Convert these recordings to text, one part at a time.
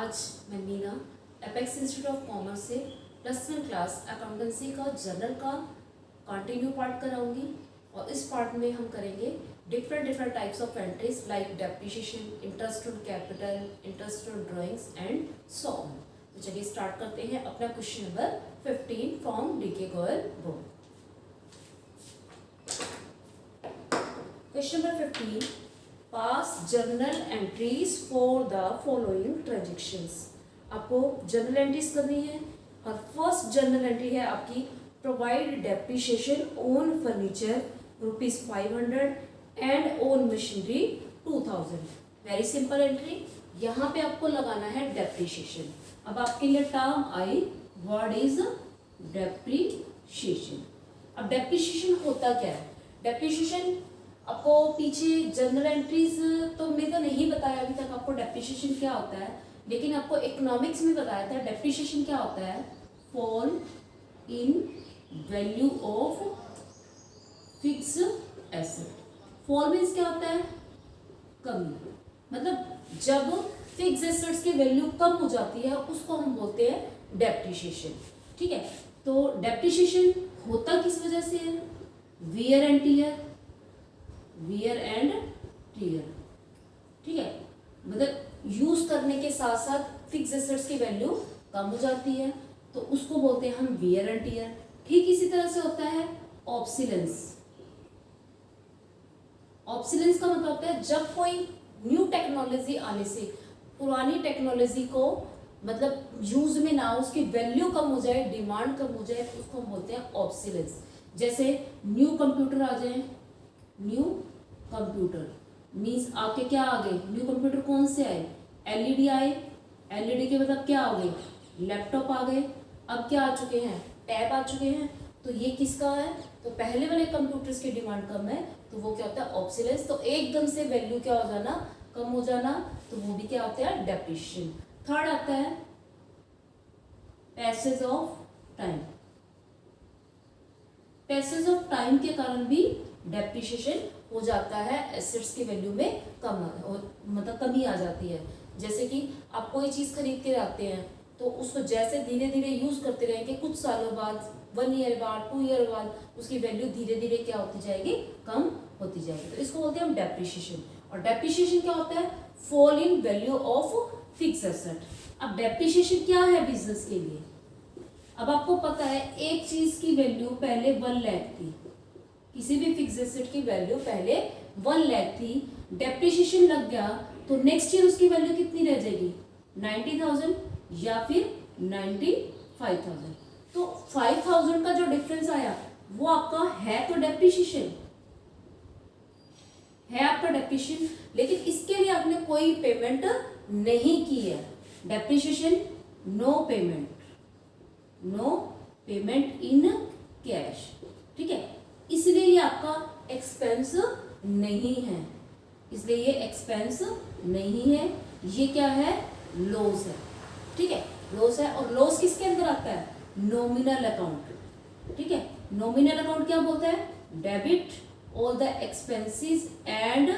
आज मैं Meena apex institute of commerce से +1 क्लास अकाउंटेंसी का जनरल का कंटिन्यू पार्ट कराऊंगी और इस पार्ट में हम करेंगे different types of entries like depreciation, interest on capital, interest on drawings and so on. तो चलिए स्टार्ट करते हैं अपना question number 15 from D K Goyal book. Question number 15, pass journal entries for the following transactions. आपको journal entries करनी है और first journal entry है आपकी provide depreciation on furniture ₹500 and on machinery 2000। Very simple entry. यहाँ पे आपको लगाना है डेप्रिसिएशन। अब आपके लिए term I, what is depreciation. अब डेप्रिसिएशन होता क्या है? डेप्रिसिएशन आपको पीछे जर्नल एंट्रीज तो मेरे को नहीं बताया अभी तक आपको डेप्रिसिएशन क्या होता है, लेकिन आपको इकोनॉमिक्स में बताया था डेप्रिसिएशन क्या होता है। Fall in value of fix asset. Fall means क्या होता है? कमी। मतलब जब फिक्स एसेट्स की वैल्यू कम हो जाती है उसको हम बोलते हैं डेप्रिसिएशन। ठीक है, तो डेप्रिसिएशन होता किस वजह से है? Wear and tear, wear and tear. ठीक है, मतलब यूज करने के साथ साथ फिक्स एसेट्स की वैल्यू कम हो जाती है तो उसको बोलते हैं हम वियर एंड टियर। ठीक इसी तरह से होता है ऑब्सिलेंस। ऑब्सिलेंस का मतलब होता है जब कोई न्यू टेक्नोलॉजी आने से पुरानी टेक्नोलॉजी को मतलब यूज में ना, उसकी वैल्यू कम हो जाए, डिमांड कम हो जाए, तो उसको हम बोलते हैं ऑब्सिलेंस। जैसे न्यू कंप्यूटर आ जाए, न्यू कंप्यूटर मीन्स आपके क्या आ गए? न्यू कंप्यूटर कौन से आए? एलईडी आए। एलईडी के मतलब क्या आ गए? लैपटॉप आ गए। अब क्या आ चुके हैं? टैब आ चुके हैं। तो ये किसका है? तो पहले वाले कंप्यूटर्स की डिमांड कम है तो वो क्या होता है? ऑब्सिलेंस। तो एकदम से वैल्यू क्या हो जाना? कम हो जाना, तो वो भी क्या होता है? डेप्रिसिएशन। थर्ड आता है passage of time. Passage of time के कारण भी डेप्रिसिएशन हो जाता है, एसेट्स की वैल्यू में मतलब कमी आ जाती है। जैसे कि आप कोई चीज खरीद के लाते हैं तो उसको जैसे धीरे धीरे यूज करते रहेंगे, कुछ सालों बाद, 1 ईयर बाद, 2 ईयर बाद उसकी वैल्यू धीरे धीरे क्या होती जाएगी? कम होती जाएगी। तो इसको बोलते हैं हम डेप्रिसिएशन। और डेप्रिसिएशन क्या होता है? Fall in value of fix asset. अब डेप्रिसिएशन क्या है बिजनेस के लिए? अब आपको पता है एक चीज की वैल्यू पहले 1 लाख थी, किसी भी फिक्स एसेट की वैल्यू पहले 1 लाख थी, डेप्रिसिएशन लग गया तो नेक्स्ट ईयर उसकी वैल्यू कितनी रह जाएगी? 90,000 या फिर 95,000। तो 5,000 का जो डिफरेंस आया वो आपका है तो डेप्रिसिएशन है, आपका डेप्रिसिएशन। लेकिन इसके लिए आपने कोई पेमेंट नहीं की है। Depreciation no payment, no payment in cash. ठीक है, इसलिए ये आपका एक्सपेंस नहीं है, इसलिए ये एक्सपेंस नहीं है, ये क्या है? लॉस है। ठीक है, लॉस है। और लॉस किसके अंदर आता है? Nominal account. ठीक है, नॉमिनल अकाउंट क्या बोलता है? Debit all the expenses and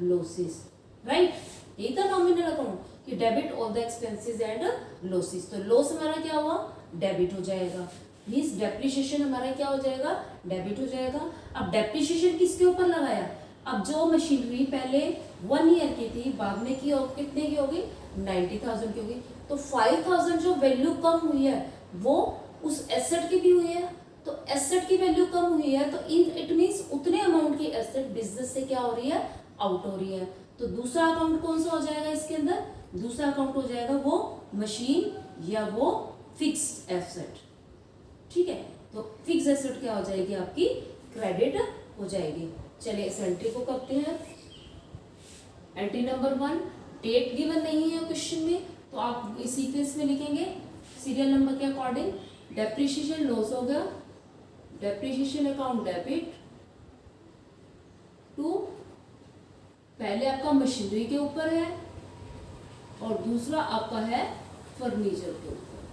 losses. Right, यही था नॉमिनल अकाउंट कि debit all the expenses and losses. तो लॉस हमारा क्या हुआ? डेबिट हो जाएगा। मीन्स डेप्रिसिएशन हमारा क्या हो जाएगा? डेबिट हो जाएगा। अब डेप्रिसिएशन किसके ऊपर लगाया? अब जो मशीनरी पहले 1 ईयर की थी, बाद में की कितने की होगी? 90,000 की होगी। तो 5,000 जो वैल्यू कम हुई है वो उस एसेट की भी हुई है। तो एसेट की वैल्यू कम हुई है तो इट मीन्स उतने अमाउंट की एसेट बिजनेस से क्या हो रही है? आउट हो रही है। तो दूसरा अकाउंट कौन सा हो जाएगा इसके अंदर? दूसरा अकाउंट हो जाएगा वो मशीन या वो फिक्स्ड एसेट। ठीक है, तो फिक्स एसेट क्या हो जाएगी? आपकी क्रेडिट हो जाएगी। चलिए इस एंट्री को करते हैं। एंट्री नंबर 1, डेट गिवन नहीं है क्वेश्चन में तो आप इस सीक्वेंस में लिखेंगे सीरियल नंबर के अकॉर्डिंग। डेप्रिसिएशन लॉस हो गया, डेप्रिसिएशन अकाउंट डेबिट टू, पहले आपका मशीनरी के ऊपर है और दूसरा आपका है फर्नीचर के ऊपर।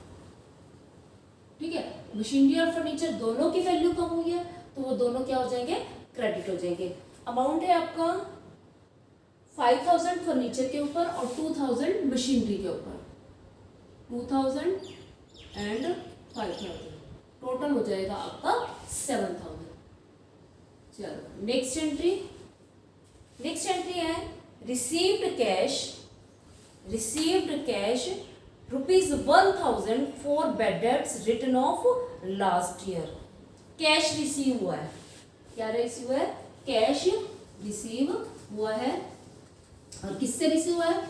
ठीक है, मशीनरी और फर्नीचर दोनों की वैल्यू कम हुई है तो वो दोनों क्या हो जाएंगे? क्रेडिट हो जाएंगे। अमाउंट है आपका 5,000 फर्नीचर के ऊपर और 2,000 मशीनरी के ऊपर। 2000 एंड 5000, टोटल हो जाएगा आपका 7000। चलो नेक्स्ट एंट्री है received cash ₹1000 for bad debts return of last year. Cash receive हुआ है, क्या रिसीव है, कैश रिसीव हुआ है, और किससे रिसीव हुआ है,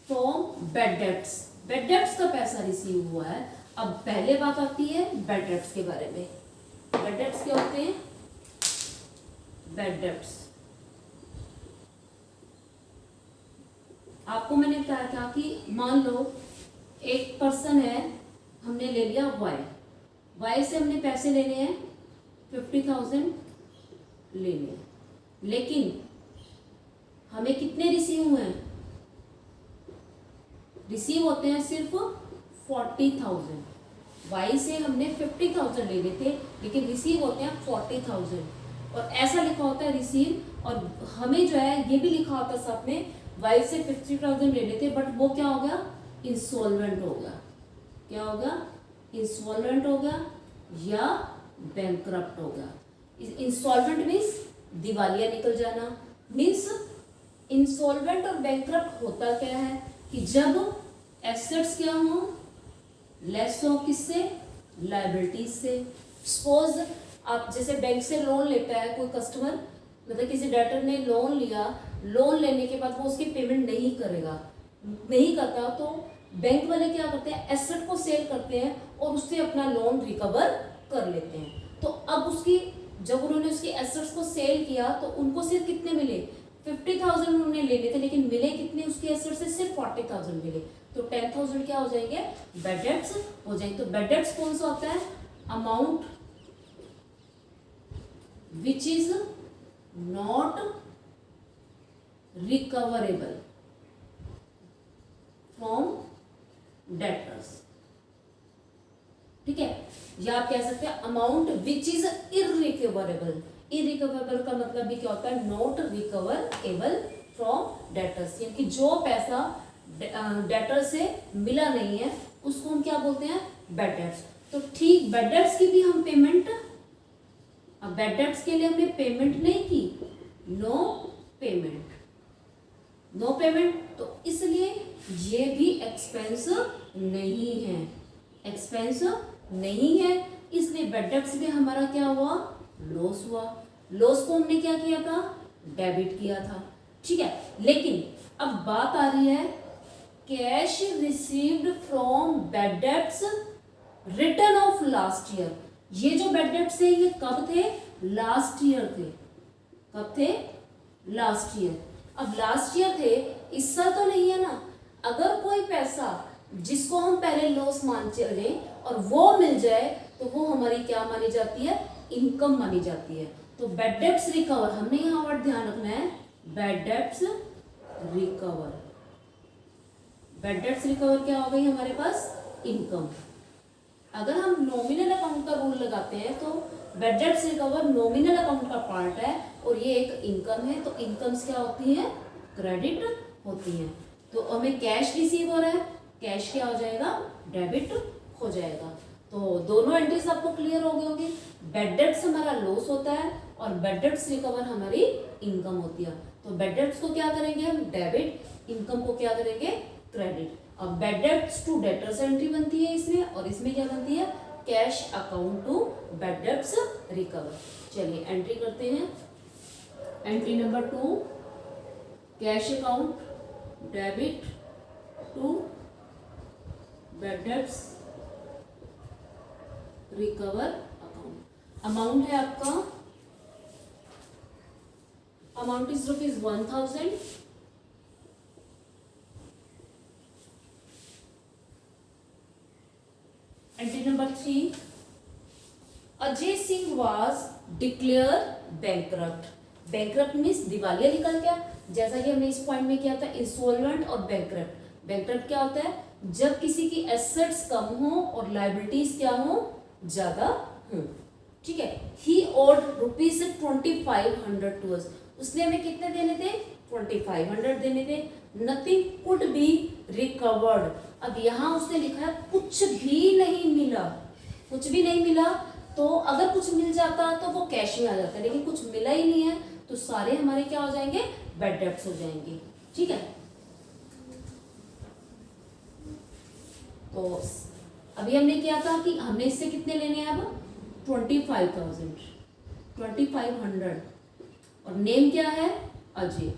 from bad debts. Bad debts का पैसा रिसीव हुआ है। अब पहले बात आती है बैड डेट्स के बारे में। बैड डेट्स क्या होते हैं, बैड डेट्स आपको मैंने बताया था कि मान लो एक पर्सन है, हमने ले लिया वाई से हमने पैसे लेने हैं 50,000 लेने हैं, लेकिन हमें कितने रिसीव हुए हैं, रिसीव होते हैं सिर्फ 40,000। वाई से हमने 50,000 लेने थे, लेकिन रिसीव होते हैं 40,000, और ऐसा लिखा होता है रिसीव। और हमें जो है ये भी लिखा होता है साथ में, वाई से 50,000 लेने थे, बट वो क्या होगा, इंसॉल्वेंट होगा। क्या होगा, इंसॉल्वेंट होगा या बैंकक्रप्ट होगा। इंसॉल्वेंट मीन्स दिवालिया निकल जाना। मीन्स इंसॉल्वेंट और बैंकक्रप्ट होता क्या है कि जब एसेट्स क्या हो, लेस हो किससे, लायबिलिटीज से। सपोज आप जैसे बैंक से लोन लेता है कोई कस्टमर, मतलब किसी डेटर ने लोन लिया, लोन लेने के बाद वो उसकी पेमेंट नहीं करता, तो बैंक वाले क्या करते हैं, एसेट को सेल करते हैं और उससे अपना लोन रिकवर कर लेते हैं। तो अब जब उन्होंने उसकी एसेट्स को सेल किया तो उनको सिर्फ कितने मिले, 50,000 उन्होंने लेने थे, लेकिन मिले कितने उसकी एसेट से, सिर्फ 40,000 मिले। तो 10,000 क्या हो जाएंगे, बैड डेट्स हो जाएंगे। तो बैड डेट्स कौन सा होता है, amount which is not recoverable from debtors. ठीक है, या आप कह सकते हैं amount which is irrecoverable. Irrecoverable का मतलब भी क्या होता है, नॉट रिकवरेबल फ्रॉम डेटर्स, यानी कि जो पैसा डेटर से मिला नहीं है उसको हम क्या बोलते हैं, बैड डेट्स। तो ठीक बैड डेट्स की भी हम पेमेंट, अब बैड डेट्स के लिए हमने पेमेंट नहीं की, नो पेमेंट, तो इसलिए ये भी एक्सपेंस नहीं है, इसलिए बैड डेट्स में हमारा क्या हुआ, लॉस हुआ। लॉस को हमने क्या किया था, डेबिट किया था। ठीक है, लेकिन अब बात आ रही है cash received from bad debts return of last year. ये जो बैड डेट्स है ये कब थे, लास्ट ईयर थे। कब थे, लास्ट ईयर। अब लास्ट ईयर थे, इस साल तो नहीं है ना। अगर कोई पैसा जिसको हम पहले लॉस मान चले और वो मिल जाए तो वो हमारी क्या मानी जाती है, इनकम मानी जाती है। तो बैड डेट्स रिकवर, हमने यहाँ वर्ड ध्यान रखना है, bad debts recover. Bad debts recover क्या हो गई हमारे पास, इनकम। अगर हम नॉमिनल अकाउंट का रूल लगाते हैं तो bad debts recover nominal account का पार्ट है और ये एक इनकम है। तो इनकम्स क्या होती है, क्रेडिट होती हैं। तो हमें कैश रिसीव हो रहा है, कैश क्या हो जाएगा, डेबिट हो जाएगा। तो दोनों एंट्रीज आपको क्लियर हो गई होंगी। बैड डेट्स हमारा लॉस होता है और बैड डेट्स रिकवर हमारी इनकम होती है। तो बैड डेट्स को क्या करेंगे हम, डेबिट, इनकम को क्या करेंगे, क्रेडिट। अब bad debts to debtors entry बनती है इसमें, और इसमें क्या बनती है, cash account to bad debts recover. चलिए एंट्री करते हैं। Entry number 2, cash account debit to bad debts recover account. Amount है आपका, amount is ₹1000। Entry number 3, Ajay Singh was declared bankrupt. Bankrupt means दिवालिया निकल गया, जैसा कि हमने इस पॉइंट में किया था, इंसॉल्वेंट और बैंकक्रप्ट। बैंकक्रप्ट क्या होता है, जब किसी की एसेट्स कम हो और लायबिलिटीज क्या हो, ज्यादा हो। ठीक है, ही ओड ₹2500 टू अस। उसने हमें कितने देने थे, 2500 देने थे। नथिंग कुड बी रिकवर्ड अब यहाँ उसने लिखा है कुछ भी नहीं मिला, कुछ भी नहीं मिला, तो अगर कुछ मिल जाता तो वो कैश में आ जाता, लेकिन कुछ मिला ही नहीं है तो सारे हमारे क्या हो जाएंगे, बैड डेब्ट्स हो जाएंगे। ठीक है, तो अभी हमने किया था कि हमने इससे कितने लेने हैं, अब 25,000, 2500, और नेम क्या है, अजय।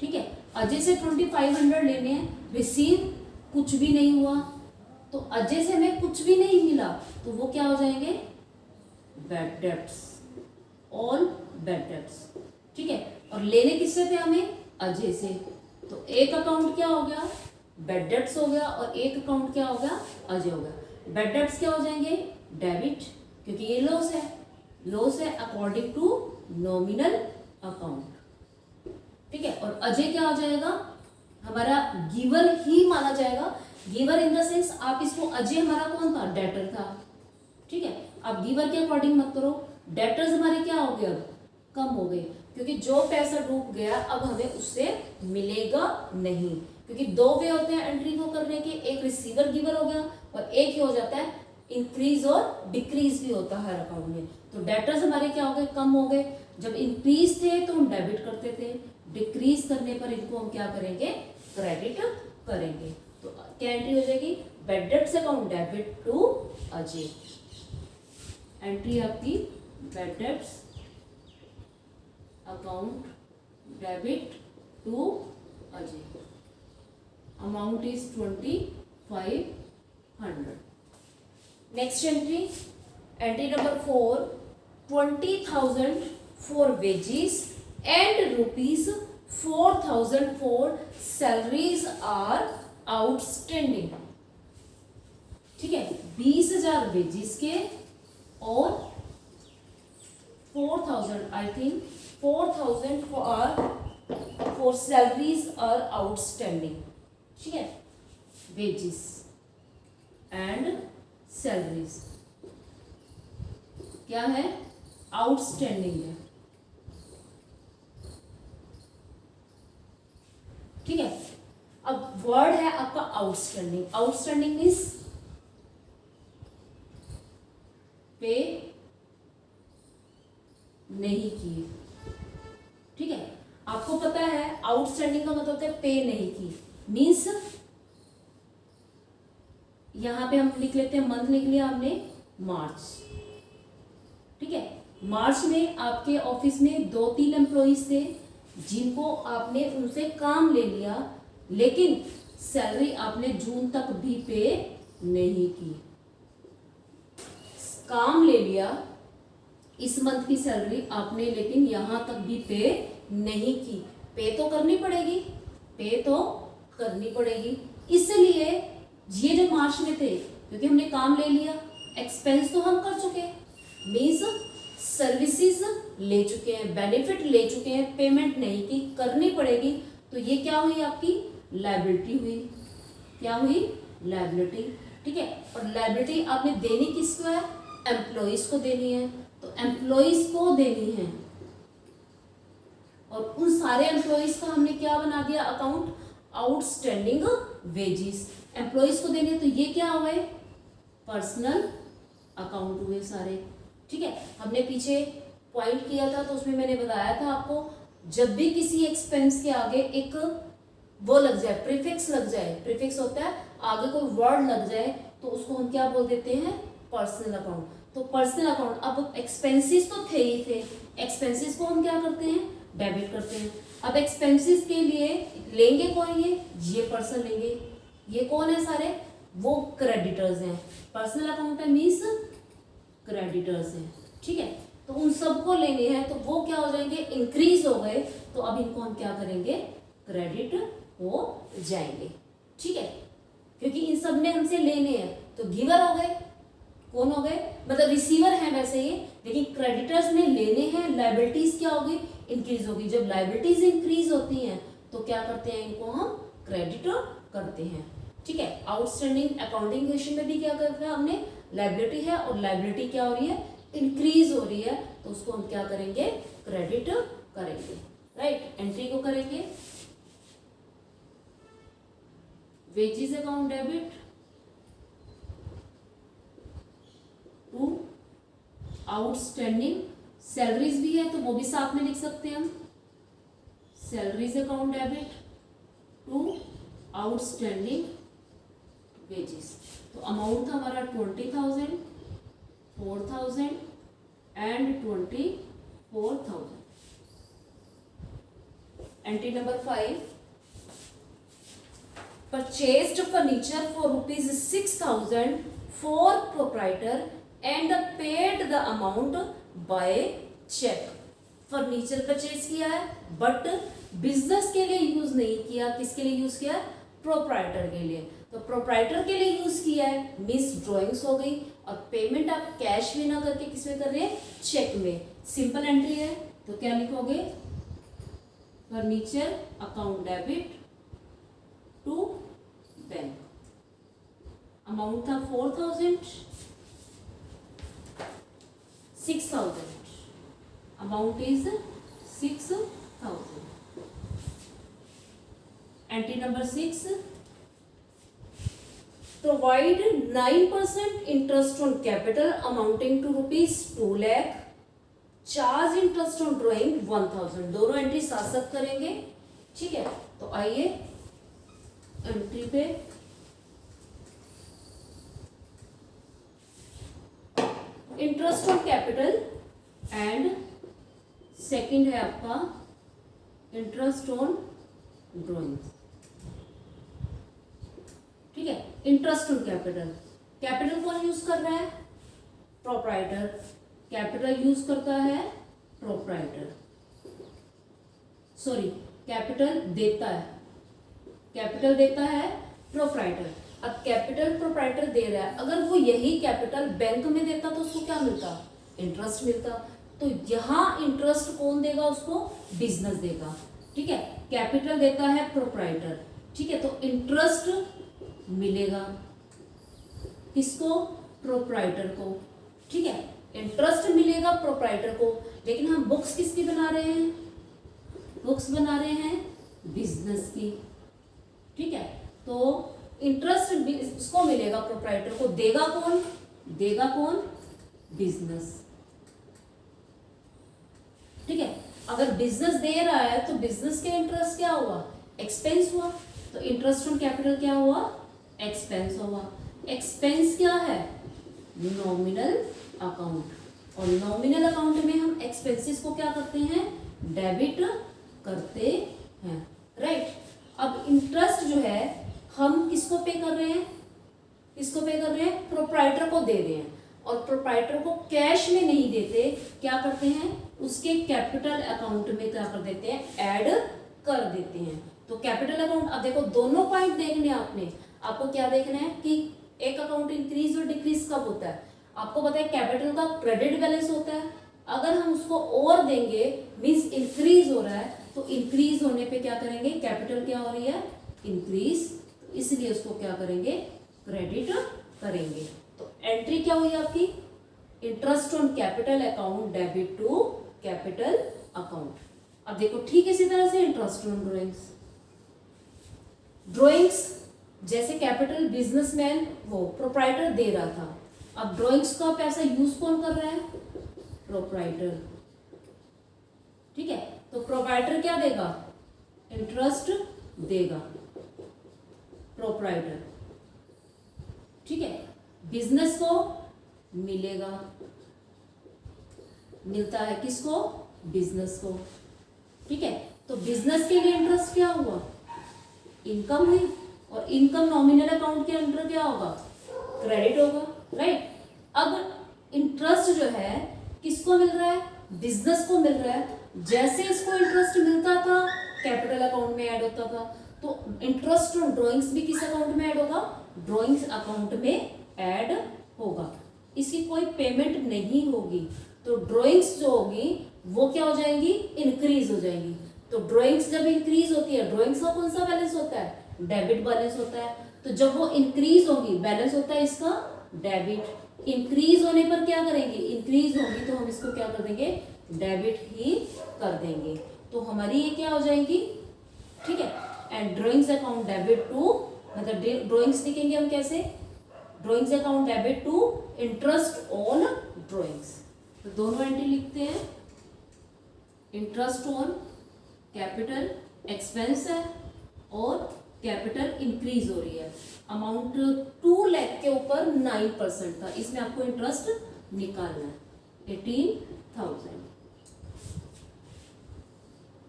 ठीक है, अजय से 2500 लेने हैं, रिसीव कुछ भी नहीं हुआ, तो अजय से हमें कुछ भी नहीं मिला तो वो क्या हो जाएंगे, bad debts, all bad debts. ठीक है, और लेने किससे थे हमें, अजय से, तो एक अकाउंट क्या हो गया, बैड डेब्ट्स हो गया, और एक अकाउंट क्या हो गया, अजय हो गया। बैड डेब्ट्स क्या हो जाएंगे, डेबिट, क्योंकि ये लॉस है, लॉस है अकॉर्डिंग टू नॉमिनल अकाउंट। ठीक है, और अजय क्या हो जाएगा, हमारा गिवर ही माना जाएगा। गिवर इन द सेंस, आप इसको, अजय हमारा कौन था, डेटर था। ठीक है, आप गिवर के अकॉर्डिंग मत करो, डेटर्स हमारे क्या हो गए, अब कम हो गए, क्योंकि जो पैसा डूब गया अब हमें उससे मिलेगा नहीं, क्योंकि दो वे होते हैं एंट्री को करने के, एक रिसीवर गिवर हो गया और एक ही हो जाता है इंक्रीज और डिक्रीज भी होता है हर अकाउंट में। तो डेटर्स हमारे क्या हो गए, कम हो गए। जब इंक्रीज थे तो हम डेबिट करते थे, डिक्रीज करने पर इनको हम क्या करेंगे, क्रेडिट करेंगे। तो क्या एंट्री हो जाएगी, bad debts account debit to Ajay, entry आपकी bad debts account debit to Ajay, amount is 2500। Next entry, entry number 4, 20,000 for wages and ₹4,000 for salaries are outstanding. ठीक है, 20,000 वेजेस के और 4,000, I think 4,000 for salaries are outstanding. ठीक है, wages and salaries क्या है, outstanding है। ठीक है, अब वर्ड है आपका आउटस्टैंडिंग, आउटस्टैंडिंग मीन्स पे नहीं किए। ठीक है, आपको पता है आउटस्टैंडिंग का मतलब होता है पे नहीं की, मीन्स यहां पे हम लिख लेते हैं, मंथ लिख लिया हमने मार्च। ठीक है, मार्च में आपके ऑफिस में 2-3 एम्प्लॉइज थे जिनको आपने उनसे काम ले लिया, लेकिन सैलरी आपने जून तक भी पे नहीं की। काम ले लिया, इस मंथ की सैलरी आपने लेकिन यहां तक भी पे नहीं की, पे तो करनी पड़ेगी, पे तो करनी पड़ेगी। इसलिए ये जो मार्च में थे, क्योंकि हमने काम ले लिया, एक्सपेंस तो हम कर चुके, मीन्स सर्विसेज ले चुके हैं, बेनिफिट ले चुके हैं, पेमेंट नहीं की, करनी पड़ेगी, तो ये क्या हुई आपकी लायबिलिटी हुई। क्या हुई, लायबिलिटी। ठीक है, और लायबिलिटी आपने देनी किसको है, एम्प्लॉइज को देनी है, तो एम्प्लॉइज को देनी है, और उन सारे एम्प्लॉइज का हमने क्या बना दिया अकाउंट, आउटस्टैंडिंग वेजेस, एम्प्लॉइज को देने, तो ये क्या हुए, पर्सनल अकाउंट हुए सारे। ठीक है, हमने पीछे पॉइंट किया था तो उसमें मैंने बताया था आपको, जब भी किसी एक्सपेंस के आगे एक वो लग जाए, प्रीफिक्स लग जाए, प्रीफिक्स होता है आगे कोई वर्ड लग जाए, तो उसको हम क्या बोल देते हैं, पर्सनल अकाउंट। तो पर्सनल अकाउंट, अब एक्सपेंसेस तो थे ही थे, एक्सपेंसेस को हम क्या करते हैं, डेबिट करते हैं। अब एक्सपेंसेस के लिए लेंगे कौन, ये पर्सन लेंगे, ये कौन है सारे, वो क्रेडिटर्स हैं, पर्सनल अकाउंट है मीन्स क्रेडिटर्स हैं। ठीक है, तो उन सबको लेने हैं, तो वो क्या हो जाएंगे, इंक्रीज हो गए, तो अब इनको हम क्या करेंगे, क्रेडिट हो जाएंगे। ठीक है, क्योंकि इन सब ने हमसे लेने हैं, तो गिवर हो गए, कौन हो गए, मतलब रिसीवर हैं वैसे ये, लेकिन क्रेडिटर्स ने लेने हैं, लायबिलिटीज क्या होगी, इंक्रीज होगी। जब लायबिलिटीज इंक्रीज होती हैं तो क्या करते हैं, इनको हम क्रेडिट करते हैं। ठीक है, आउटस्टैंडिंग अकाउंटिंग क्वेश्चन में भी क्या करते हैं हमने, लायबिलिटी है और लायबिलिटी क्या हो रही है, इंक्रीज हो रही है, तो उसको हम क्या करेंगे, क्रेडिट करेंगे। राइट, एंट्री को करेंगे wages account debit to outstanding, salaries भी है तो वो भी साथ में लिख सकते हैं हम, salaries account debit to outstanding wages. तो अमाउंट था हमारा 20,000, 4,000 and 24,000। Entry number 5, purchased furniture for ₹6,000 for proprietor and paid the amount by cheque. Furniture purchase किया है बट बिजनेस के लिए यूज नहीं किया, किसके लिए यूज किया? प्रोप्राइटर के लिए। तो प्रोप्राइटर के लिए यूज किया है मीन्स ड्राइंग्स हो गई, और पेमेंट आप कैश में ना करके किस में कर रहे हैं? चेक में। सिंपल एंट्री है तो क्या लिखोगे? Furniture account debit to bank. Amount था 4,000, 6,000, amount is 6,000। Entry number 6, provide 9% interest on capital amounting to ₹2 lakh, charge interest on drawing 1,000। दोनों एंट्री साथ साथ करेंगे, ठीक है। तो आइए एंट्री पे interest on capital and second है आपका इंटरेस्ट ऑन ड्राइंग, ठीक है। इंटरेस्ट ऑन कैपिटल, कैपिटल कौन यूज कर रहा है? प्रोप्राइटर। कैपिटल यूज करता है प्रोप्राइटर, सॉरी कैपिटल देता है, कैपिटल देता है प्रोप्राइटर। अब कैपिटल प्रोप्राइटर दे रहा है, अगर वो यही कैपिटल बैंक में देता तो उसको क्या मिलता? इंटरेस्ट मिलता। तो यहाँ इंटरेस्ट कौन देगा उसको? बिजनेस देगा, ठीक है। कैपिटल देता है प्रोप्राइटर, ठीक है। तो इंटरेस्ट मिलेगा किसको? प्रोप्राइटर को, ठीक है। इंटरेस्ट मिलेगा प्रोप्राइटर को, लेकिन हम बुक्स किसकी बना रहे हैं? बुक्स बना रहे हैं बिजनेस की, ठीक है। तो इंटरेस्ट इसको मिलेगा प्रोप्राइटर को, देगा कौन? देगा कौन? बिजनेस, ठीक है। अगर बिजनेस दे रहा है तो बिजनेस के इंटरेस्ट क्या हुआ? एक्सपेंस हुआ। तो इंटरेस्ट ऑन कैपिटल क्या हुआ? एक्सपेंस हुआ। एक्सपेंस क्या है? नॉमिनल अकाउंट, और नॉमिनल अकाउंट में हम एक्सपेंसेस को क्या करते हैं? डेबिट करते हैं, राइट। अब इंटरेस्ट जो है हम किसको पे कर रहे हैं? किसको पे कर रहे हैं? प्रोप्राइटर को दे रहे हैं, और प्रोप्राइटर को कैश में नहीं देते, क्या करते हैं? उसके कैपिटल अकाउंट में क्या कर देते हैं? ऐड कर देते हैं। तो कैपिटल अकाउंट, अब देखो दोनों पॉइंट देखने आपने, आपको क्या देखना है कि एक अकाउंट इंक्रीज और डिक्रीज कब होता है? आपको पता है कैपिटल का क्रेडिट बैलेंस होता है, अगर हम उसको और देंगे मींस इंक्रीज हो रहा है, तो इंक्रीज होने पे क्या करेंगे? कैपिटल क्या हो रही है? इंक्रीज, इसलिए उसको क्या करेंगे? क्रेडिट करेंगे। तो एंट्री क्या हुई आपकी? Interest on capital account debit to capital account. अब देखो ठीक इसी तरह से इंटरेस्ट ऑन ड्राइंग्स, ड्राइंग्स जैसे कैपिटल बिजनेसमैन वो प्रोप्राइटर दे रहा था, अब ड्राइंग्स का पैसा यूज कौन कर रहा है? प्रोप्राइटर, ठीक है। तो प्रोप्राइटर क्या देगा? इंटरेस्ट देगा प्रोप्राइटर, ठीक है। बिजनेस को मिलेगा, मिलता है किसको? बिजनेस को, ठीक है। तो बिजनेस के लिए इंटरेस्ट क्या हुआ? इनकम हुई, और इनकम नॉमिनल अकाउंट के अंडर क्या होगा? क्रेडिट होगा, राइट। अब इंटरेस्ट जो है किसको मिल रहा है? बिजनेस को मिल रहा है। जैसे इसको इंटरेस्ट मिलता था कैपिटल अकाउंट में ऐड होता था, तो इंटरेस्ट ऑन ड्राइंग्स भी किस अकाउंट में ऐड होगा? ड्राइंग्स अकाउंट में ऐड होगा। इसकी कोई पेमेंट नहीं होगी, तो ड्राइंग्स जो होगी वो क्या हो जाएंगी? इंक्रीज हो जाएंगी। तो ड्राइंग्स जब इंक्रीज होती है, ड्राइंग्स का कौन सा बैलेंस होता है? डेबिट बैलेंस होता है। तो जब वो इंक्रीज होगी, बैलेंस होता है इसका डेबिट। इंक्रीज होने पर क्या करेंगे? इंक्रीज होगी तो हम इसको क्या कर देंगे? डेबिट ही कर देंगे। तो हमारी ये क्या हो जाएगी? ठीक है। And drawings account debit to मतलब ड्रॉइंग्स लिखेंगे हम कैसे, drawings account debit to interest on drawings. तो दोनों एंट्री लिखते हैं, इंटरेस्ट ऑन कैपिटल एक्सपेंस है और कैपिटल इंक्रीज हो रही है, अमाउंट 2 लाख के ऊपर 9% था, इसमें आपको इंटरेस्ट निकालना है 18,000।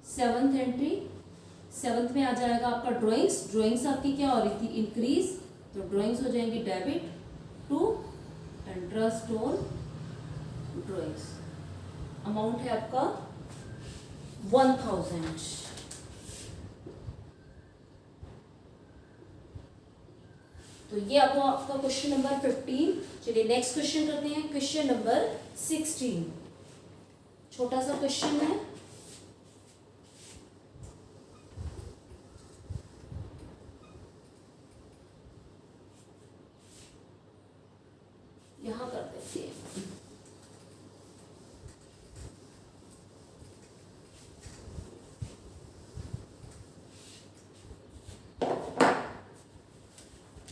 सेवंथ एंट्री, सेवंथ में आ जाएगा आपका ड्राइंग्स, ड्राइंग्स आपकी क्या हो रही थी, इंक्रीज, तो ड्राइंग्स हो जाएंगी debit to interest on drawings, amount है आपका 1000। तो ये आपका क्वेश्चन नंबर 15। चलिए नेक्स्ट क्वेश्चन करते हैं, क्वेश्चन नंबर 16। छोटा सा क्वेश्चन है, यहां कर देते हैं।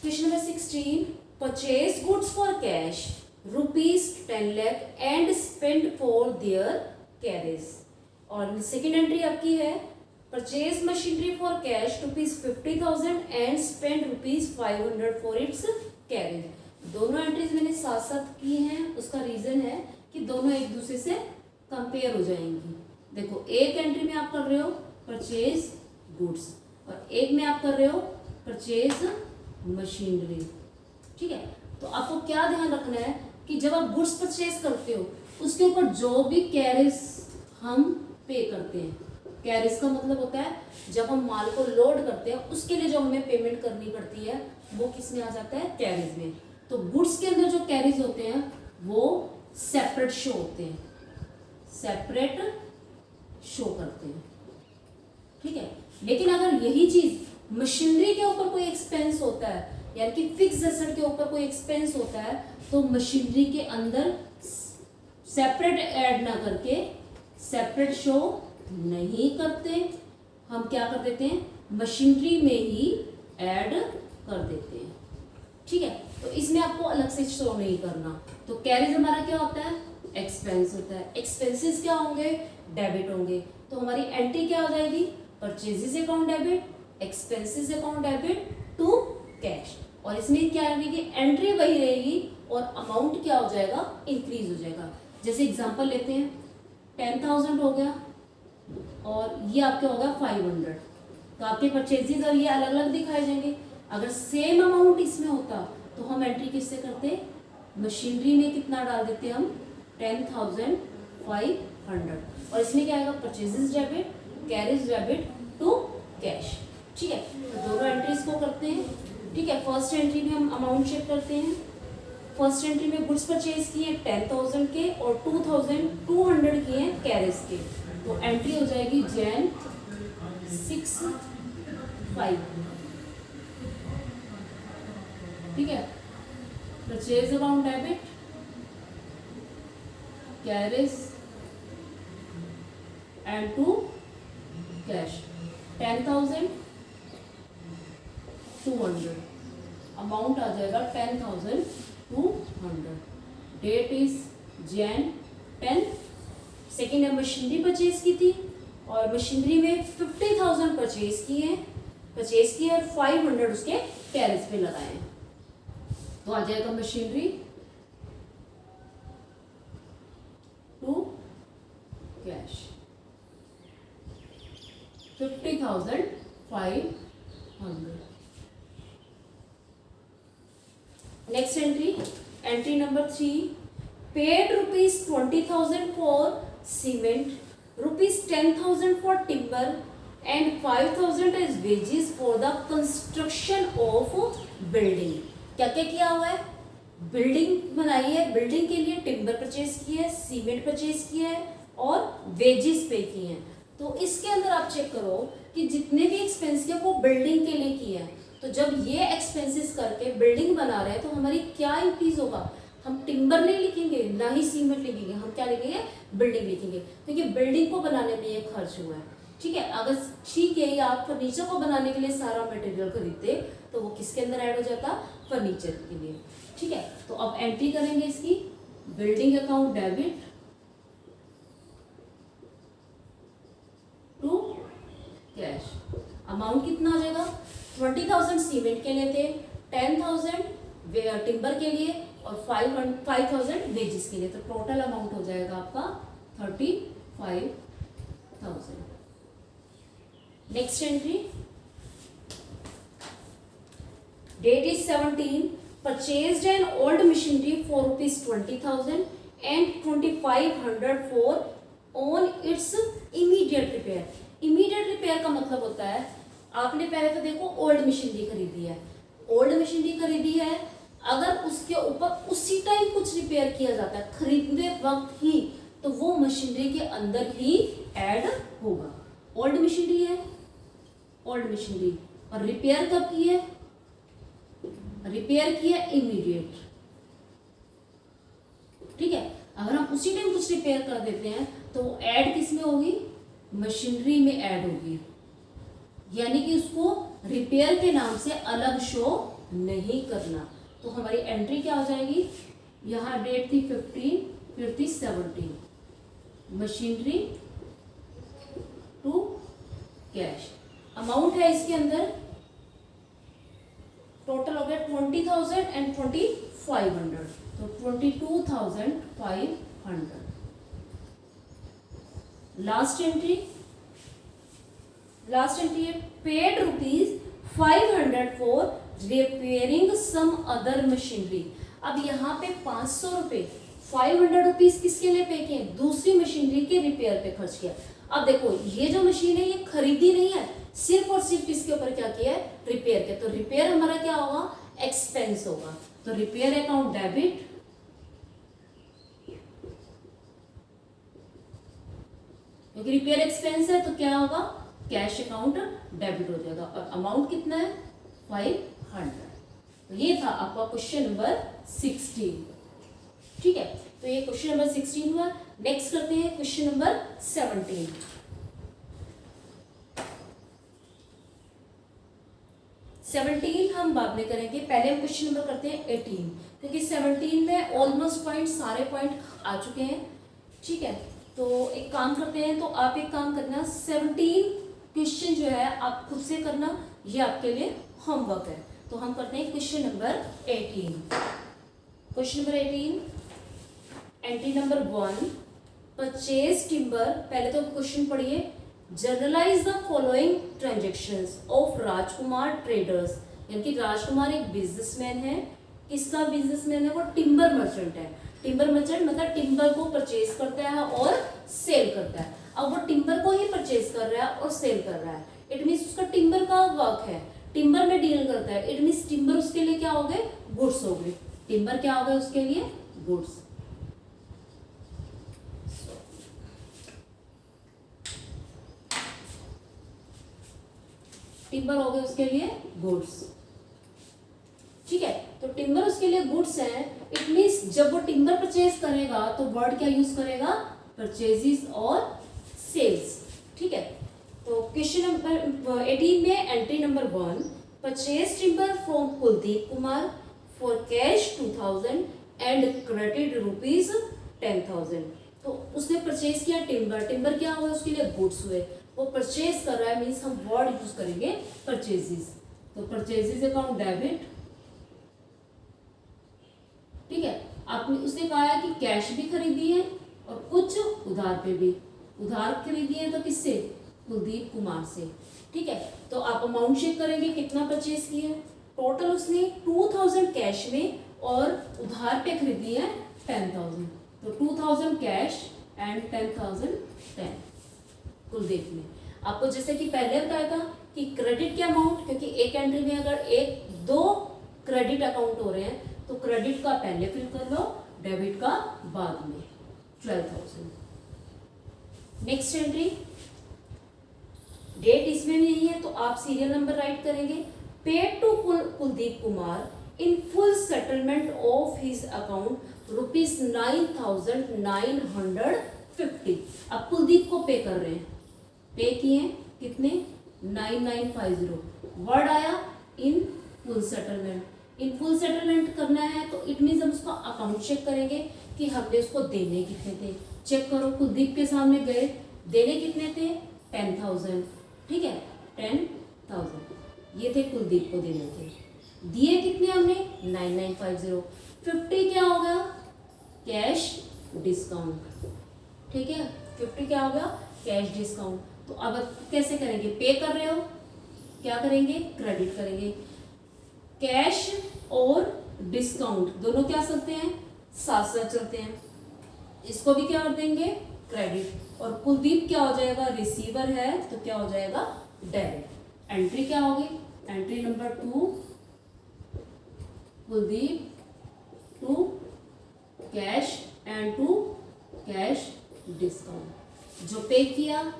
Question number 16, purchase goods for cash ₹10 lakh and spend for their carriage. और सेकेंड एंट्री आपकी है, purchase machinery for cash ₹50,000 and spend ₹500 for its carriage. दोनों एंट्रीज मैंने साथ साथ की हैं, उसका रीजन है कि दोनों एक दूसरे से कंपेयर हो जाएंगी। देखो एक एंट्री में आप कर रहे हो परचेज गुड्स और एक में आप कर रहे हो परचेज मशीनरी, ठीक है। तो आपको क्या ध्यान रखना है कि जब आप गुड्स परचेज करते हो उसके ऊपर जो भी कैरेज हम पे करते हैं, कैरेज का मतलब होता है जब हम माल को लोड करते हैं उसके लिए जो हमें पेमेंट करनी पड़ती है वो किस में आ जाता है, कैरेज में। तो गुड्स के अंदर जो कैरेज होते हैं वो सेपरेट शो होते हैं, सेपरेट शो करते हैं, ठीक है। लेकिन अगर यही चीज मशीनरी के ऊपर कोई एक्सपेंस होता है, यानी कि फिक्स एसेट के ऊपर कोई एक्सपेंस होता है, तो मशीनरी के अंदर सेपरेट ऐड ना करके, सेपरेट शो नहीं करते, हम क्या कर देते हैं, मशीनरी में ही ऐड कर देते हैं, ठीक है। तो इसमें आपको अलग से शो नहीं करना। तो कैरेज हमारा क्या होता है, एक्सपेंस होता है, एक्सपेंसेस क्या होंगे, डेबिट होंगे। तो हमारी एंट्री क्या हो जाएगी, purchases account debit, expenses account debit to cash. और इसमें क्या रहेगी, एंट्री वही रहेगी और अमाउंट क्या हो जाएगा, इंक्रीज हो जाएगा। जैसे एग्जांपल लेते हैं, 10,000 हो गया और ये आपके हो गया 500, तो आपके परचेजेस और ये अलग अलग दिखाए जाएंगे। अगर सेम अमाउंट इसमें होता तो हम एंट्री किससे करते, मशीनरी में कितना डाल देते हम, 10,500, और इसमें क्या आएगा, purchases debit, carriage debit to cash, ठीक है। तो दोनों एंट्रीज को करते हैं, ठीक है। फर्स्ट एंट्री में हम अमाउंट चेक करते हैं। फर्स्ट एंट्री में गुड्स परचेज किए 10,000 के और 2,200 किए हैं कैरेज के, तो एंट्री हो जाएगी Jan 6/5, ठीक है। Purchase account debit, carriage and to cash, 10,200, amount आ जाएगा 10,200, डेट इज Jan 10। सेकेंड है मशीनरी परचेज की थी और मशीनरी में 50,000 परचेज किए और 500 उसके कैरेज पे लगाए हैं, तो आ जाएगा machinery to cash 50,500। Next entry, entry number 3, paid ₹20,000 for cement, ₹10,000 for timber and 5,000 as wages for the construction of building. क्या क्या किया हुआ है, बिल्डिंग बनाई है, बिल्डिंग के लिए टिम्बर परचेज किया है, सीमेंट परचेज किया है और वेजेस पे किए हैं। तो इसके अंदर आप चेक करो कि जितने भी एक्सपेंस किए वो बिल्डिंग के लिए किए हैं। तो जब ये एक्सपेंसेस करके बिल्डिंग बना रहे हैं तो हमारी क्या इंक्रीज होगा, हम टिम्बर नहीं लिखेंगे ना ही सीमेंट लिखेंगे, हम क्या लिखेंगे, बिल्डिंग लिखेंगे, क्योंकि बिल्डिंग को बनाने में ये खर्च हुआ है, ठीक है, अगर ठीक है आप फर्नीचर को बनाने के लिए सारा मटेरियल खरीदते तो वो किसके अंदर ऐड हो जाता, फर्नीचर के लिए। ठीक है, तो अब एंट्री करेंगे इसकी, building account debit to cash. Amount कितना हो जाएगा, 20,000 सीमेंट के लिए थे, 10,000 टिम्बर के लिए और 5,000 वेजेस के लिए, तो टोटल अमाउंट हो जाएगा आपका 35,000। Next entry, date is 17, purchased an old machinery for ₹20,000 and 2,500 for on its immediate repair. Immediate repair का मतलब होता है आपने पहले तो देखो ओल्ड मशीनरी खरीदी है, ओल्ड मशीनरी खरीदी है, अगर उसके ऊपर उसी टाइम कुछ रिपेयर किया जाता है खरीदने वक्त ही, तो वो मशीनरी के अंदर ही ऐड होगा। ओल्ड मशीनरी है, ओल्ड मशीनरी, और रिपेयर कब की है, रिपेयर की है इमीडिएट। ठीक है, अगर हम उसी टाइम कुछ रिपेयर कर देते हैं तो ऐड किस में होगी, मशीनरी में ऐड होगी, यानी कि उसको रिपेयर के नाम से अलग शो नहीं करना। तो हमारी एंट्री क्या हो जाएगी, यहाँ डेट थी 15, फिर थी 17, मशीनरी टू कैश। अमाउंट है इसके अंदर टोटल हो गया 20,000 एंड 2,500, तो 22,500। लास्ट एंट्री है paid ₹500 for repairing some other machinery. अब यहाँ पे 500 रुपए, 500 रुपीज किसके लिए पे किए, दूसरी मशीनरी के रिपेयर पे खर्च किया। अब देखो ये जो मशीन है ये खरीदी नहीं है, सिर्फ और सिर्फ इसके ऊपर क्या किया है, रिपेयर किया, तो रिपेयर हमारा क्या होगा, एक्सपेंस होगा। तो रिपेयर अकाउंट डेबिट क्योंकि रिपेयर एक्सपेंस है तो क्या होगा, कैश अकाउंट डेबिट हो जाएगा, और अमाउंट कितना है 500। तो ये था आपका क्वेश्चन नंबर 16। ठीक है, तो ये क्वेश्चन नंबर 16 हुआ। नेक्स्ट करते हैं क्वेश्चन नंबर 17। हम बाद में करेंगे, पहले हम क्वेश्चन नंबर करते हैं 18, क्योंकि 17 में ऑलमोस्ट पॉइंट सारे पॉइंट आ चुके हैं। ठीक है, तो एक काम करते हैं, तो आप एक काम करना, 17 क्वेश्चन जो है आप खुद से करना, ये आपके लिए होमवर्क है। तो हम करते हैं question number 18। Question number 18, entry number 1, purchase timber. पहले तो क्वेश्चन पढ़िए, generalized the following transactions of Rajkumar traders, यानी कि राजकुमार एक बिजनेसमैन है। किसका बिजनेसमैन है, वो टिम्बर मर्चेंट है। टिम्बर मर्चेंट मतलब टिम्बर को परचेज करता है और सेल करता है। अब वो टिम्बर को ही परचेज कर रहा है और सेल कर रहा है, इट मीन्स उसका टिम्बर का वर्क है, टिम्बर में डील करता है, इट मीन्स टिम्बर उसके लिए क्या हो गए, गुड्स हो गए। टिम्बर क्या हो गए उसके लिए, गुड्स। टिम्बर हो गए उसके लिए गुड्स। ठीक है, तो टिम्बर उसके लिए गुड्स है, इट मीन्स जब वो टिम्बर परचेज करेगा तो वर्ड क्या यूज करेगा, परचेजेस और सेल्स। ठीक है, तो क्वेश्चन नंबर 18 में entry number 1, purchase timber from Kuldeep Kumar for cash 2,000 and credit ₹10,000। तो उसने परचेज किया टिम्बर, टिम्बर क्या हुआ उसके लिए, गुड्स हुए, वो परचेज कर रहा है, मीन्स हम वर्ड यूज करेंगे परचेजेस। तो परचेजेस अकाउंट डेबिट। ठीक है, आपने उसने कहा है कि कैश भी खरीदी है और कुछ उधार पे भी, उधार खरीदी है तो किससे, कुलदीप कुमार से। ठीक है, तो आप अमाउंट चेक करेंगे कितना परचेज किया है, टोटल उसने 2,000 कैश में और उधार पे खरीदी है 10,000, तो 2,000 कैश एंड 10,010 कुलदीप ने। आपको जैसे कि पहले बताया था कि क्रेडिट के अमाउंट, क्योंकि एक एंट्री में अगर एक दो क्रेडिट अकाउंट हो रहे हैं तो क्रेडिट का पहले फिल कर लो, डेबिट का बाद में, 12,000। नेक्स्ट एंट्री, डेट इसमें भी नहीं है तो आप सीरियल नंबर राइट करेंगे, paid to Kuldeep Kumar in full settlement of his account ₹9,950। अब कुलदीप को पे कर रहे हैं, पे किए कितने 9950। वर्ड आया इन फुल सेटलमेंट। इन फुल सेटलमेंट करना है तो इट मीन्स हम उसका अकाउंट चेक करेंगे कि हमने उसको देने कितने थे। चेक करो, कुलदीप के सामने गए, देने कितने थे 10,000, ठीक है 10,000 ये थे कुलदीप को देने थे। दिए कितने हमने 9950। 50 क्या हो गया कैश डिस्काउंट, ठीक है 50 क्या हो गया कैश डिस्काउंट। तो अब कैसे करेंगे, पे कर रहे हो क्या करेंगे क्रेडिट करेंगे। कैश और डिस्काउंट दोनों क्या चलते हैं साथ साथ चलते हैं, इसको भी क्या कर देंगे क्रेडिट। और कुलदीप क्या हो जाएगा रिसीवर है तो क्या हो जाएगा डेबिट। एंट्री क्या होगी entry number 2 Kuldeep to cash and to cash discount. जो पे किया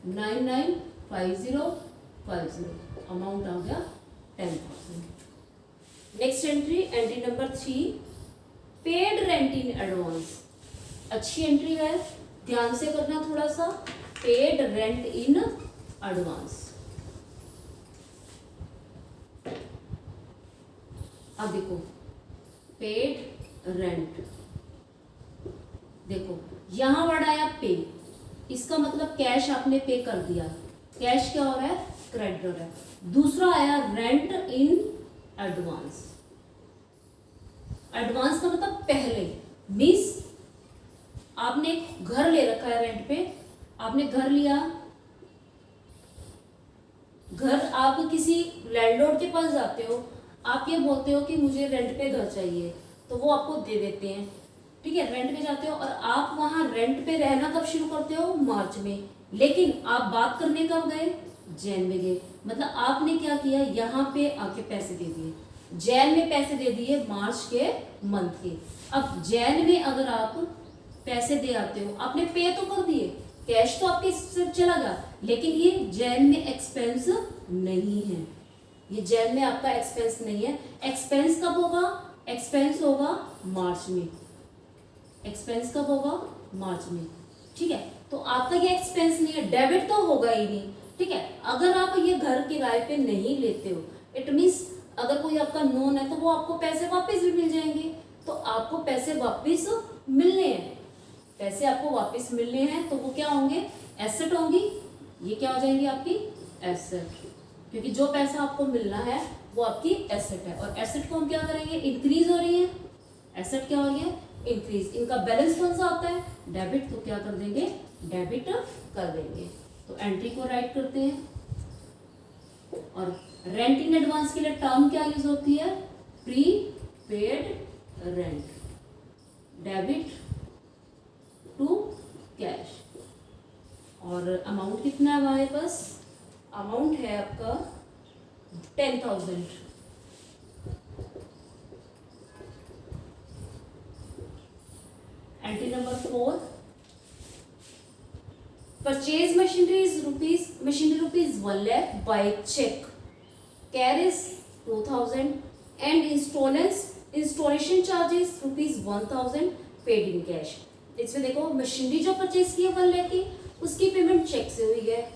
995050 अमाउंट आ गया 10,000। Next entry entry number 3 paid rent in advance. अच्छी एंट्री है, ध्यान से करना थोड़ा सा। Paid rent in advance. अब देखो पेड रेंट, देखो यहां वर्ड आया पे, इसका मतलब कैश आपने पे कर दिया। कैश क्या हो रहा है क्रेडिट हो रहा है। दूसरा आया रेंट इन एडवांस। एडवांस का मतलब पहले, मीन्स आपने घर ले रखा है रेंट पे, आपने घर लिया, घर आप किसी लैंडलॉर्ड के पास जाते हो, आप ये बोलते हो कि मुझे रेंट पे घर चाहिए, तो वो आपको दे देते हैं, ठीक है रेंट पे जाते हो और आप वहां रेंट पे रहना कब शुरू करते हो मार्च में। लेकिन आप बात करने कब गए जैन में गए, मतलब आपने क्या किया यहाँ पे आके पैसे दे दिए, जैन में पैसे दे दिए मार्च के मंथ के। अब जैन में अगर आप पैसे दे आते हो, आपने पे तो कर दिए, कैश तो आपके सिर्फ चला गया, लेकिन ये जैन में एक्सपेंस नहीं है, ये जैन में आपका एक्सपेंस नहीं है। एक्सपेंस कब होगा, एक्सपेंस होगा मार्च में, एक्सपेंस कब होगा मार्च में, ठीक है। तो आपका ये एक्सपेंस नहीं है, डेबिट तो होगा ही नहीं, ठीक है। अगर आप ये घर किराए पे नहीं लेते हो, इट मीन्स अगर कोई आपका नोन है तो वो आपको पैसे वापस भी मिल जाएंगे। तो आपको पैसे वापस मिलने हैं, पैसे आपको वापस मिलने हैं तो वो क्या होंगे एसेट होंगी, ये क्या हो जाएंगी आपकी एसेट, क्योंकि जो पैसा आपको मिलना है वो आपकी एसेट है। और एसेट को हम क्या करेंगे इंक्रीज हो रही है, एसेट क्या हो रही है इंक्रीज। इनका बैलेंस कौन सा होता है डेबिट, तो क्या कर देंगे डेबिट कर देंगे। तो एंट्री को राइट करते हैं। और रेंट इन एडवांस के लिए टर्म क्या यूज होती है prepaid rent, debit to cash. और अमाउंट कितना है हमारे पास, अमाउंट है आपका 10,000। Entry number 4 purchase machinery rupees 1 lakh by cheque, carriage 2,000 and installation charges rupees 1,000 paid in cash. इसमें देखो मशीनरी जो परचेज की है 1 lakh की, उसकी पेमेंट चेक से हुई है,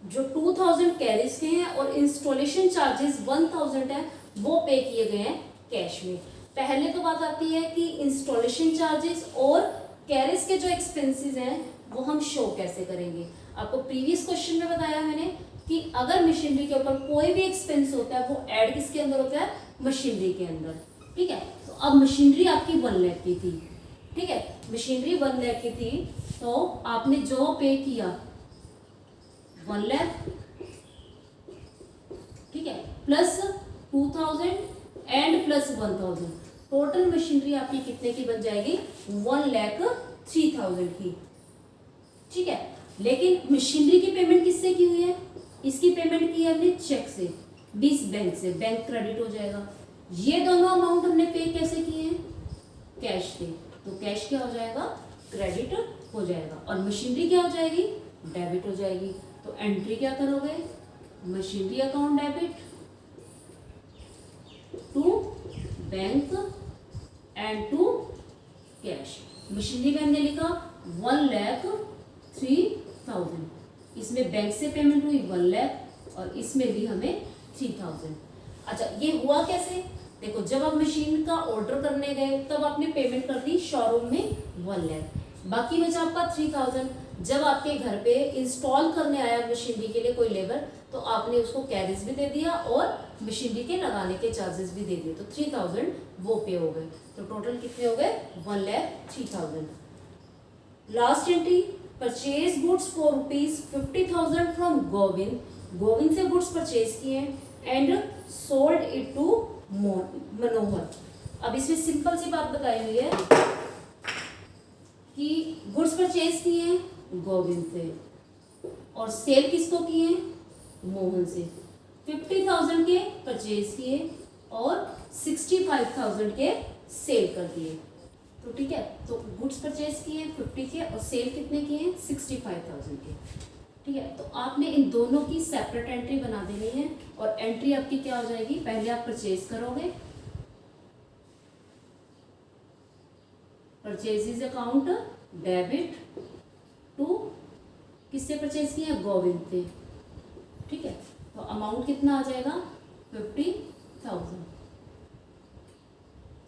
जो 2,000 कैरिज के हैं और इंस्टॉलेशन चार्जेस 1,000 है वो पे किए गए हैं कैश में। पहले तो बात आती है कि इंस्टॉलेशन चार्जेस और कैरिज के जो एक्सपेंसेस हैं वो हम शो कैसे करेंगे। आपको प्रीवियस क्वेश्चन में बताया मैंने कि अगर मशीनरी के ऊपर कोई भी एक्सपेंस होता है वो ऐड किसके अंदर होता है मशीनरी के अंदर, ठीक है। तो अब मशीनरी आपकी 1 lakh की थी, ठीक है मशीनरी 1 lakh की थी, तो आपने जो पे किया 1 lakh, ठीक है plus 2,000 and plus 1,000, total machinery आपकी कितने की बन जाएगी 1,03,000 की, ठीक है। लेकिन मशीनरी की पेमेंट किससे की हुई है, इसकी पेमेंट की है हमने चेक से, 20 बैंक से, बैंक क्रेडिट हो जाएगा। ये दोनों अमाउंट हमने पे कैसे किए हैं कैश से, तो कैश क्या हो जाएगा क्रेडिट हो जाएगा और मशीनरी क्या हो जाएगी डेबिट हो जाएगी। तो एंट्री क्या करोगे machinery account debit to bank and to cash. Machinery में हमने लिखा 1,03,000, इसमें बैंक से पेमेंट हुई 1 लाख और इसमें भी हमें 3000। अच्छा, ये हुआ कैसे? देखो, जब आप मशीन का ऑर्डर करने गए तब आपने पेमेंट कर दी शोरूम में 1 लाख, बाकी बचा आपका 3000। जब आपके घर पे इंस्टॉल करने आया मशीनरी के लिए कोई लेबर, तो आपने उसको कैरेज भी दे दिया और मशीनरी के लगाने के चार्जेस भी दे दिए, तो 3000 वो पे हो गए। तो टोटल कितने हो गए? 1,03,000। Last entry, purchase goods for ₹50,000 from Govind. Govind से गुड्स परचेज किए एंड सोल्ड इट टू मनोहर। अब इसमें सिंपल सी बात बताई हुई है कि गुड्स परचेज किए हैं गोविंद से और सेल किसको किए? मोहन से। 50,000 के परचेज किए और 65,000 के सेल कर दिए। तो ठीक है, तो गुड्स परचेज किए 50 के और सेल कितने किए? 65,000 के। ठीक है, तो आपने इन दोनों की सेपरेट एंट्री बना देनी है और एंट्री आपकी क्या हो जाएगी? पहले आप परचेज करोगे, परचेजेज अकाउंट डेबिट टू, किससे परचेज किया? गोविंद से। ठीक है, तो अमाउंट कितना आ जाएगा? 50,000।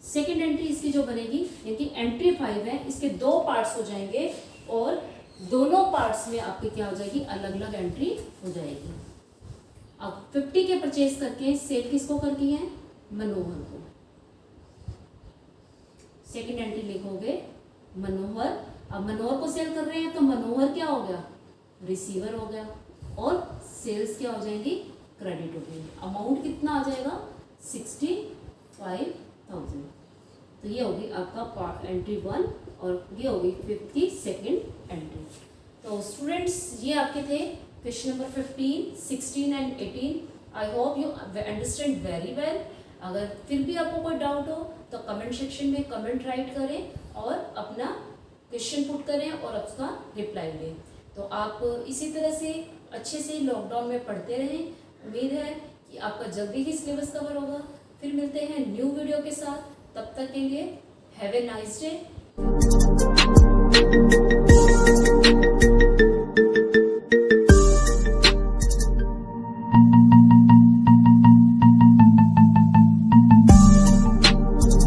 सेकेंड एंट्री इसकी जो बनेगी, यानी एंट्री 5 है, इसके 2 पार्ट्स हो जाएंगे और दोनों पार्ट्स में आपकी क्या हो जाएगी? अलग अलग एंट्री हो जाएगी। अब 50 के परचेज करके सेल किसको कर की है? मनोहर को। सेकेंड एंट्री लिखोगे मनोहर। अब मनोहर को सेल कर रहे हैं तो मनोहर क्या हो गया? रिसीवर हो गया और सेल्स क्या हो जाएंगी? क्रेडिट हो गई। अमाउंट कितना आ जाएगा? 65,000। तो ये होगी आपका एंट्री 1 और ये होगी 52nd एंट्री। तो स्टूडेंट्स, ये आपके थे question number 15, 16 and 18। I hope you understand very well. अगर फिर भी आपको कोई डाउट हो तो कमेंट सेक्शन में कमेंट राइट करें और अपना क्वेश्चन पुट करें और उसका रिप्लाई दें। तो आप इसी तरह से अच्छे से लॉकडाउन में पढ़ते रहें। उम्मीद है कि आपका जल्दी ही सिलेबस कवर होगा। फिर मिलते हैं न्यू वीडियो के साथ। तब तक के लिए हैव ए नाइस डे।